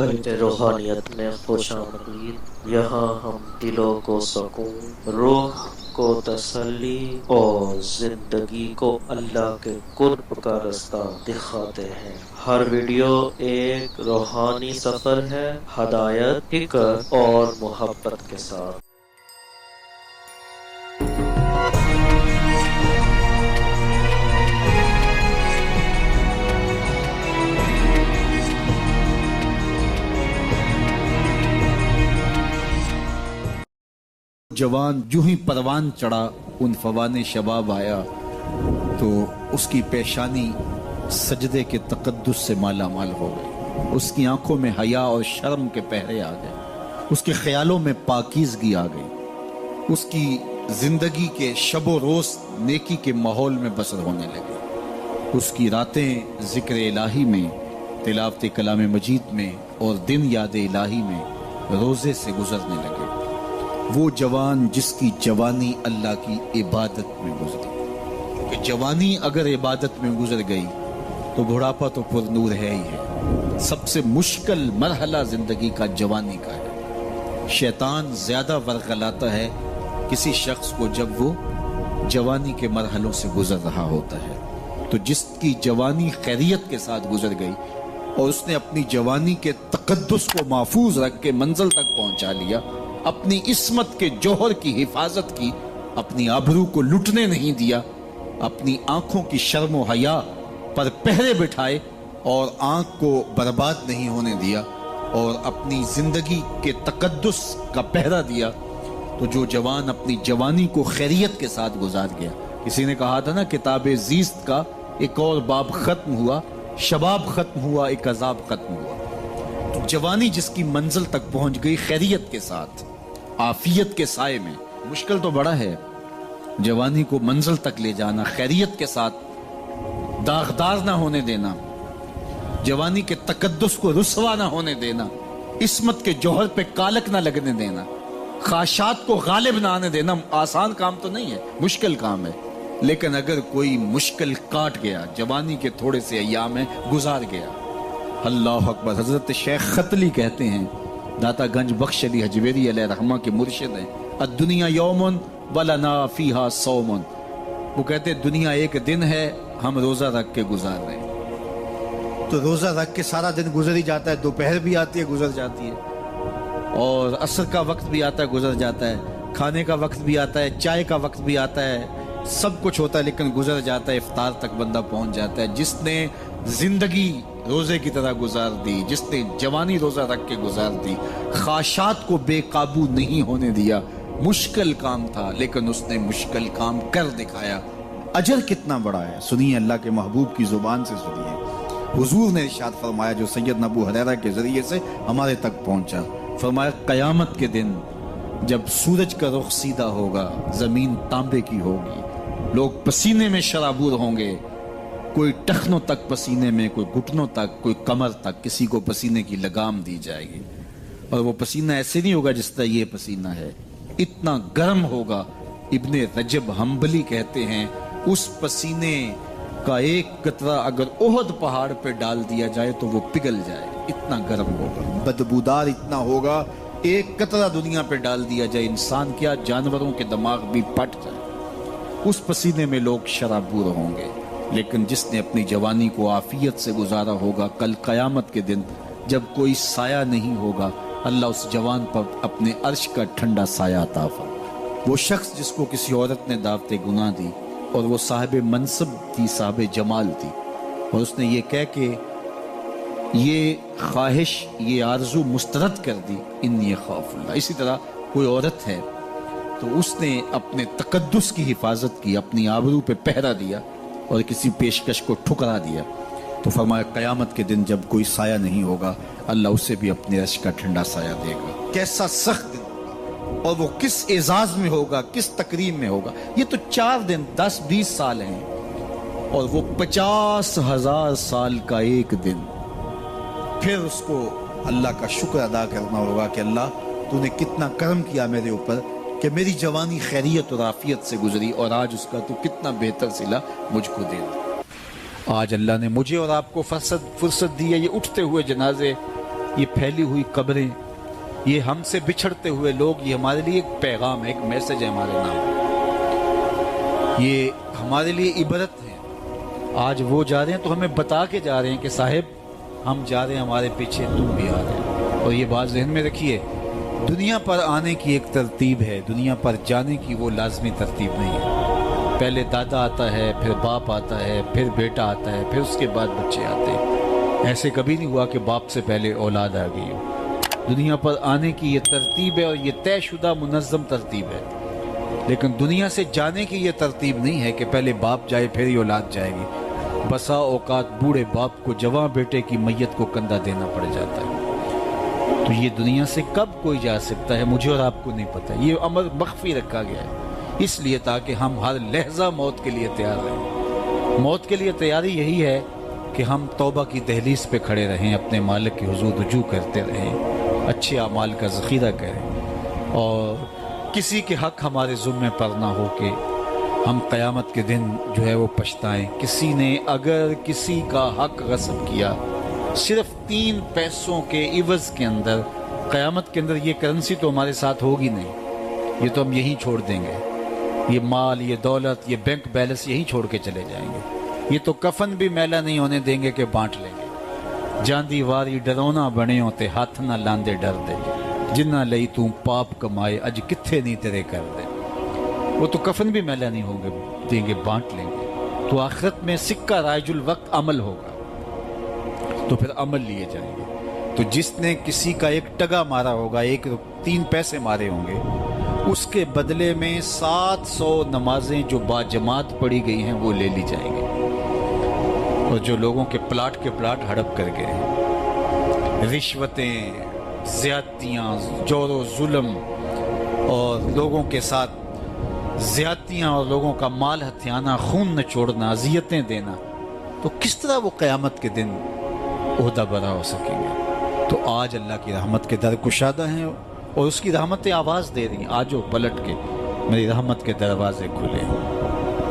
قلب روحانیت میں خوش آمدید۔ یہاں ہم دلوں کو سکون، روح کو تسلی اور زندگی کو اللہ کے قرب کا رستہ دکھاتے ہیں۔ ہر ویڈیو ایک روحانی سفر ہے، ہدایت، فکر اور محبت کے ساتھ۔ جوان جو ہی پروان چڑھا ان فوان شباب آیا تو اس کی پیشانی سجدے کے تقدس سے مالا مال ہو گئی، اس کی آنکھوں میں حیا اور شرم کے پہرے آ گئے، اس کے خیالوں میں پاکیزگی آ گئی، اس کی زندگی کے شب و روز نیکی کے ماحول میں بسر ہونے لگے، اس کی راتیں ذکر الہی میں، تلاوت کلام مجید میں اور دن یاد الہی میں روزے سے گزرنے لگے۔ وہ جوان جس کی جوانی اللہ کی عبادت میں گزری، کہ جوانی اگر عبادت میں گزر گئی تو بڑھاپا تو پر نور ہے ہی ہے۔ سب سے مشکل مرحلہ زندگی کا جوانی کا ہے۔ شیطان زیادہ ورغلاتا ہے کسی شخص کو جب وہ جوانی کے مرحلوں سے گزر رہا ہوتا ہے۔ تو جس کی جوانی خیریت کے ساتھ گزر گئی اور اس نے اپنی جوانی کے تقدس کو محفوظ رکھ کے منزل تک پہنچا لیا، اپنی عصمت کے جوہر کی حفاظت کی، اپنی آبرو کو لٹنے نہیں دیا، اپنی آنکھوں کی شرم و حیا پر پہرے بٹھائے اور آنکھ کو برباد نہیں ہونے دیا اور اپنی زندگی کے تقدس کا پہرا دیا، تو جو جوان اپنی جوانی کو خیریت کے ساتھ گزار گیا۔ کسی نے کہا تھا نا، کتاب زیست کا ایک اور باب ختم ہوا، شباب ختم ہوا، ایک عذاب ختم ہوا۔ تو جوانی جس کی منزل تک پہنچ گئی خیریت کے ساتھ، عافیت کے سائے میں۔ مشکل تو بڑا ہے جوانی کو منزل تک لے جانا، خیریت کے ساتھ، داغدار نہ ہونے دینا، جوانی کے تقدس کو رسوا نہ ہونے دینا، عصمت کے جوہر پہ کالک نہ لگنے دینا، خواہشات کو غالب نہ آنے دینا۔ آسان کام تو نہیں ہے، مشکل کام ہے، لیکن اگر کوئی مشکل کاٹ گیا، جوانی کے تھوڑے سے ایام میں گزار گیا، اللہ اکبر۔ حضرت شیخ خطلی کہتے ہیں، داتا گنج بخش علی حجویری علیہ رحمہ کے مرشد ہیں، الدنیا یومن ولنا فیہا صومن۔ وہ کہتے ہیں دنیا ایک دن ہے، ہم روزہ رکھ کے گزار رہے ہیں۔ تو روزہ رکھ کے سارا دن گزر ہی جاتا ہے، دوپہر بھی آتی ہے گزر جاتی ہے، اور عصر کا وقت بھی آتا ہے گزر جاتا ہے، کھانے کا وقت بھی آتا ہے، چائے کا وقت بھی آتا ہے، سب کچھ ہوتا ہے لیکن گزر جاتا ہے، افطار تک بندہ پہنچ جاتا ہے۔ جس نے زندگی روزے کی طرح گزار دی، جس نے جوانی روزہ رکھ کے گزار دی، خواہشات کو بے قابو نہیں ہونے دیا، مشکل کام تھا لیکن اس نے مشکل کام کر دکھایا۔ اجر کتنا بڑا ہے، سنیے اللہ کے محبوب کی زبان سے سنیے۔ حضور نے ارشاد فرمایا جو سیدنا ابو ہریرہ کے ذریعے سے ہمارے تک پہنچا، فرمایا قیامت کے دن جب سورج کا رخ سیدھا ہوگا، زمین تانبے کی ہوگی، لوگ پسینے میں شرابور ہوں گے، کوئی ٹخنوں تک پسینے میں، کوئی گھٹنوں تک، کوئی کمر تک، کسی کو پسینے کی لگام دی جائے گی، اور وہ پسینہ ایسے نہیں ہوگا جس طرح یہ پسینہ ہے، اتنا گرم ہوگا۔ ابن رجب حنبلی کہتے ہیں اس پسینے کا ایک قطرہ اگر احد پہاڑ پہ ڈال دیا جائے تو وہ پگھل جائے، اتنا گرم ہوگا، بدبودار اتنا ہوگا، ایک قطرہ دنیا پہ ڈال دیا جائے، انسان کیا جانوروں کے دماغ بھی پھٹ جائے، اس پسینے میں لوگ شرابور ہوں گے۔ لیکن جس نے اپنی جوانی کو عافیت سے گزارا ہوگا، کل قیامت کے دن جب کوئی سایہ نہیں ہوگا، اللہ اس جوان پر اپنے عرش کا ٹھنڈا سایہ عطا فرمائے۔ وہ شخص جس کو کسی عورت نے دعوت گناہ دی اور وہ صاحب منصب تھی، صاحب جمال تھی، اور اس نے یہ کہہ کہ یہ خواہش، یہ آرزو مسترد کر دی، انی خاف اللہ۔ اسی طرح کوئی عورت ہے تو اس نے اپنے تقدس کی حفاظت کی، اپنی آبرو پہ پہرا دیا اور کسی پیشکش کو ٹھکرا دیا، تو فرمایا قیامت کے دن جب کوئی سایہ نہیں ہوگا، اللہ اسے بھی اپنے عرش کا ٹھنڈا سایہ دے گا۔ کیسا سخت دن ہوگا، اور وہ کس اعزاز میں ہوگا، کس تکریم میں ہوگا۔ یہ تو 4 دن 10-20 سال ہیں، اور وہ 50,000 سال کا ایک دن۔ پھر اس کو اللہ کا شکر ادا کرنا ہوگا کہ اللہ تو نے کتنا کرم کیا میرے اوپر کہ میری جوانی خیریت اور عافیت سے گزری، اور آج اس کا تو کتنا بہتر صلہ مجھ کو دے دیا۔ آج اللہ نے مجھے اور آپ کو فرصت دی ہے، یہ اٹھتے ہوئے جنازے یہ پھیلی ہوئی قبریں، یہ ہم سے بچھڑتے ہوئے لوگ، یہ ہمارے لیے ایک پیغام ہے، ایک میسج ہے ہمارے نام، یہ ہمارے لیے عبرت ہے۔ آج وہ جا رہے ہیں تو ہمیں بتا کے جا رہے ہیں کہ صاحب ہم جا رہے ہیں، ہمارے پیچھے تم بھی آ رہے ہیں۔ اور یہ بات ذہن میں رکھیے، دنیا پر آنے کی ایک ترتیب ہے، دنیا پر جانے کی وہ لازمی ترتیب نہیں ہے۔ پہلے دادا آتا ہے، پھر باپ آتا ہے، پھر بیٹا آتا ہے، پھر اس کے بعد بچے آتے ہیں۔ ایسے کبھی نہیں ہوا کہ باپ سے پہلے اولاد آ گئی ہو۔ دنیا پر آنے کی یہ ترتیب ہے اور یہ طے شدہ منظم ترتیب ہے، لیکن دنیا سے جانے کی یہ ترتیب نہیں ہے کہ پہلے باپ جائے پھر ہی اولاد جائے گی۔ بسا اوقات بوڑھے باپ کو جوان بیٹے کی میت کو کندھا دینا پڑ جاتا ہے۔ تو یہ دنیا سے کب کوئی جا سکتا ہے مجھے اور آپ کو نہیں پتہ، یہ امر مخفی رکھا گیا ہے اس لیے تاکہ ہم ہر لحظہ موت کے لیے تیار رہیں۔ موت کے لیے تیاری یہی ہے کہ ہم توبہ کی دہلیز پہ کھڑے رہیں، اپنے مالک کی حضور رجوع کرتے رہیں، اچھے اعمال کا ذخیرہ کریں، اور کسی کے حق ہمارے ذمہ پر نہ ہو کہ ہم قیامت کے دن جو ہے وہ پچھتائیں۔ کسی نے اگر کسی کا حق غصب کیا صرف 3 پیسوں کے عوض کے اندر، قیامت کے اندر یہ کرنسی تو ہمارے ساتھ ہوگی نہیں، یہ تو ہم یہیں چھوڑ دیں گے، یہ مال، یہ دولت، یہ بینک بیلنس یہیں چھوڑ کے چلے جائیں گے، یہ تو کفن بھی میلا نہیں ہونے دیں گے کہ بانٹ لیں گے۔ جاندی واری ڈرونا بنے ہوتے ہاتھ نہ لاندے ڈر دے، جنہ لئی تو پاپ کمائے اج کتھے نہیں تیرے کر دے۔ وہ تو کفن بھی میلا نہیں ہوں گے دیں گے، بانٹ لیں گے۔ تو آخرت میں سکہ رائج الوقت عمل ہوگا، تو پھر عمل لیے جائیں گے۔ تو جس نے کسی کا ایک ٹگا مارا ہوگا، 3 پیسے مارے ہوں گے، اس کے بدلے میں 700 نمازیں جو با جماعت پڑھی گئی ہیں وہ لے لی جائیں گے، اور جو لوگوں کے پلاٹ ہڑپ کر گئے ہیں، رشوتیں، زیادتیاں، جور و ظلم، اور لوگوں کے ساتھ زیادتیاں، اور لوگوں کا مال ہتھیانا، خون نچوڑنا، اذیتیں دینا، تو کس طرح وہ قیامت کے دن عہدہ برا ہو سکیں گے؟ تو آج اللہ کی رحمت کے در کشادہ ہیں، اور اس کی رحمتیں آواز دے رہی ہیں، آجو پلٹ کے، میری رحمت کے دروازے کھلے ہیں۔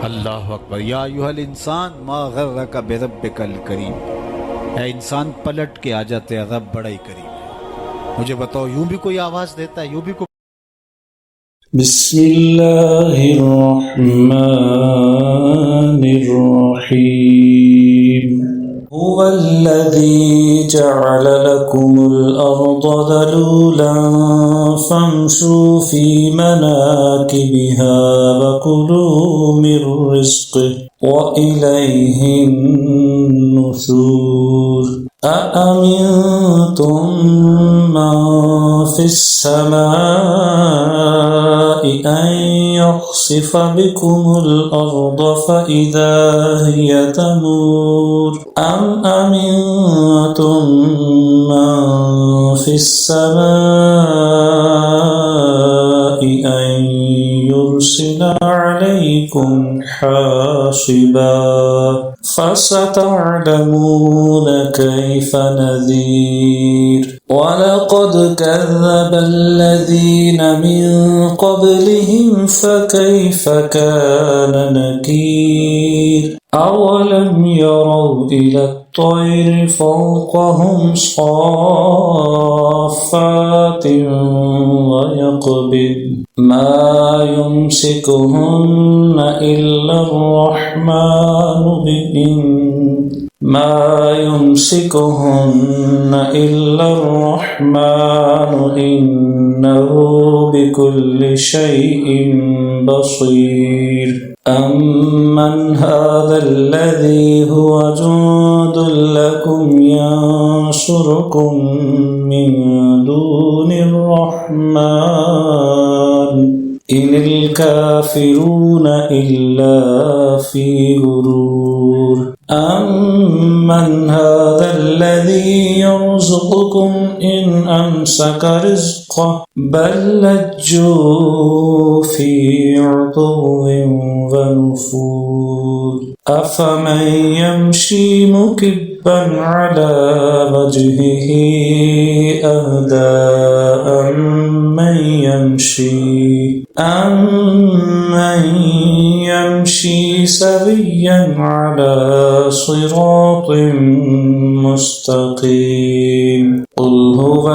اللہ اکبر۔ یا ایھا الانسان ما غرک بربک الکریم، اے انسان پلٹ کے آ جاتے ہیں، رب بڑا ہی کریم ہے۔ مجھے بتاؤ، یوں بھی کوئی آواز دیتا ہے؟ یوں بھی کوئی؟ بسم اللہ الرحمن الرحیم۔ هو الذي جعل لكم الأرض ذلولا فامشوا في مناكبها وكلوا من رزقه وإليه النشور۔ أأمنتم من في السماء أن يخسف بكم الأرض فإذا هي تمور أم أمنتم من في السماء أن يرسل عليكم حاصبا فستعلمون كيف نذير۔ ولقد كذب الذين من قبلهم فكيف كان نكير۔ أولم يروا إلى الطير فوقهم صافات ويقبضن ما يمسكهن إلا الرحمن إنه بكل شيء بصير۔ أمن هذا الذي هو جند لكم ينصركم من دون الرحمن إن الكافرون إلا في غرور۔ أمن هذا الذي يرزقكم إن أمسك رزقه بل لجوا في عتو ونفور۔ أفمن يمشي مكبا على وجهه أهدى أمن يمشي سويا على صراط مستقيم۔ قل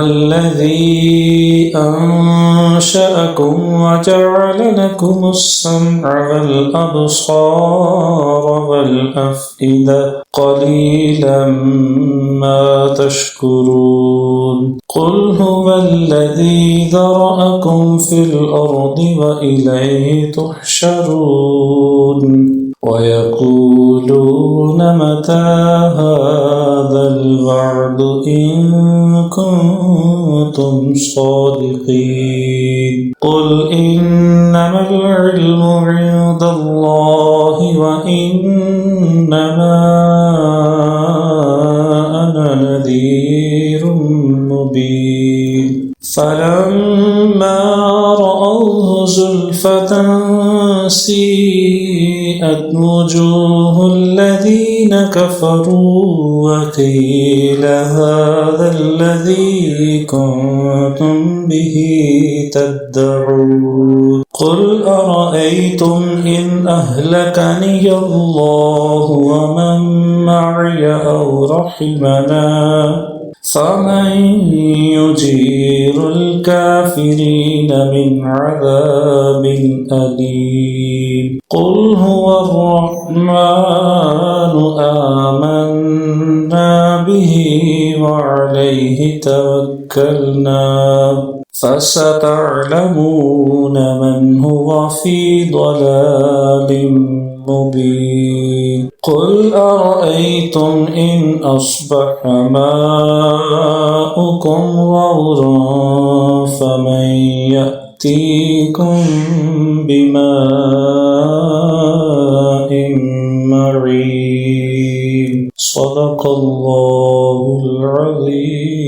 الذي أنشأكم وجعل لكم السمع والأبصار والأفئدة قليلا ما تشكرون قل هو الذي ذرأكم في الأرض وإليه تحشرون ويقولون متى هذا الوعد إن كنتم صادقين قل إنما العلم عند الله وإنما أنا نذير مبين فلما رأوه زلفة سيئت وجوه الذين كفروا وقيل هذا الذي كنتم به تدعون قل أرأيتم إن أهلكني الله ومن معي أو رحمنا فمن يجير الكافرين من عذاب أليم قل هو الرحمن آمنا به وعليه توكلنا فستعلمون من هو في ضلال مبين قل أرأيتم إن أصبح ماؤكم غورا فمن يأتيكم بماء معين صدق الله العظيم